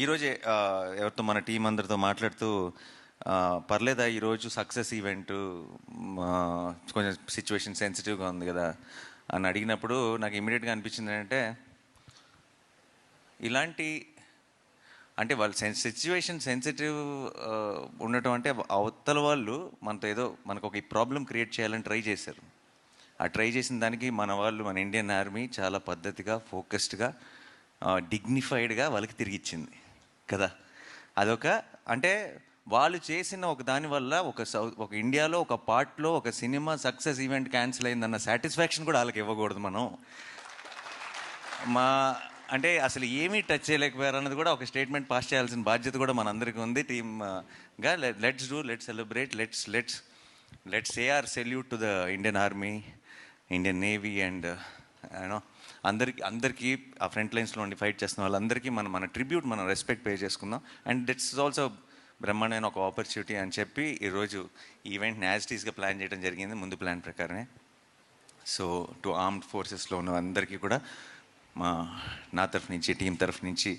ఈరోజే ఎవరితో మన టీం అందరితో మాట్లాడుతూ పర్లేదా ఈరోజు సక్సెస్ ఈవెంట్ కొంచెం సిచ్యువేషన్ సెన్సిటివ్గా ఉంది కదా అని అడిగినప్పుడు నాకు ఇమీడియట్గా అనిపించింది ఏంటంటే ఇలాంటి అంటే వాళ్ళు సిచ్యువేషన్ సెన్సిటివ్ ఉండటం అంటే అవతల వాళ్ళు మనతో ఏదో మనకు ఒక ప్రాబ్లం క్రియేట్ చేయాలని ట్రై చేశారు. ఆ ట్రై చేసిన దానికి మన వాళ్ళు మన ఇండియన్ ఆర్మీ చాలా పద్ధతిగా ఫోకస్డ్గా డిగ్నిఫైడ్గా వాళ్ళకి తిరిగిచ్చింది కదా. అదొక అంటే వాళ్ళు చేసిన ఒక దానివల్ల ఒక ఇండియాలో ఒక పార్ట్లో ఒక సినిమా సక్సెస్ ఈవెంట్ క్యాన్సిల్ అయిందన్న సాటిస్ఫాక్షన్ కూడా వాళ్ళకి ఇవ్వకూడదు మనం. అంటే అసలు ఏమీ టచ్ చేయలేకపోయారు అన్నది కూడా ఒక స్టేట్మెంట్ పాస్ చేయాల్సిన బాధ్యత కూడా మనందరికీ ఉంది టీమ్గా. Let's celebrate, let's say our salute to the Indian army, Indian navy and you know అందరికీ ఆ ఫ్రంట్ లైన్స్లో ఉండి ఫైట్ చేస్తున్న వాళ్ళందరికీ మన ట్రిబ్యూట్, మనం రెస్పెక్ట్ పే చేసుకుందాం. అండ్ దిట్స్ ఆల్సో బ్రహ్మాండమైన ఒక ఆపర్చునిటీ అని చెప్పి ఈరోజు ఈవెంట్ని యాజ్ ఇట్ ఈస్గా ప్లాన్ చేయడం జరిగింది, ముందు ప్లాన్ ప్రకారమే. సో టు ఆర్మ్డ్ ఫోర్సెస్లో ఉన్న అందరికీ కూడా నా తరఫు నుంచి, టీం తరఫు నుంచి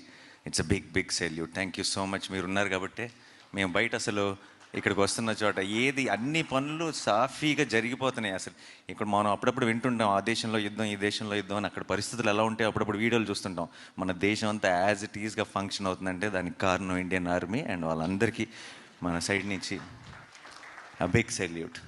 it's a big salute. Thank you so much. మీరు ఉన్నారు కాబట్టి మేము బయట అసలు ఇక్కడికి వస్తున్న చోట ఏది అన్ని పనులు సాఫీగా జరిగిపోతున్నాయి. అసలు ఇక్కడ మనం అప్పుడప్పుడు వింటుంటాం ఆ దేశంలో యుద్ధం, ఈ దేశంలో యుద్ధం అని. అక్కడ పరిస్థితులు ఎలా ఉంటాయి అప్పుడప్పుడు వీడియోలు చూస్తుంటాం. మన దేశం అంతా యాజ్ ఇట్ ఈస్గా ఫంక్షన్ అవుతుందంటే దానికి కారణం ఇండియన్ ఆర్మీ. అండ్ వాళ్ళందరికీ మన సైడ్ నుంచి బిగ్ సెల్యూట్.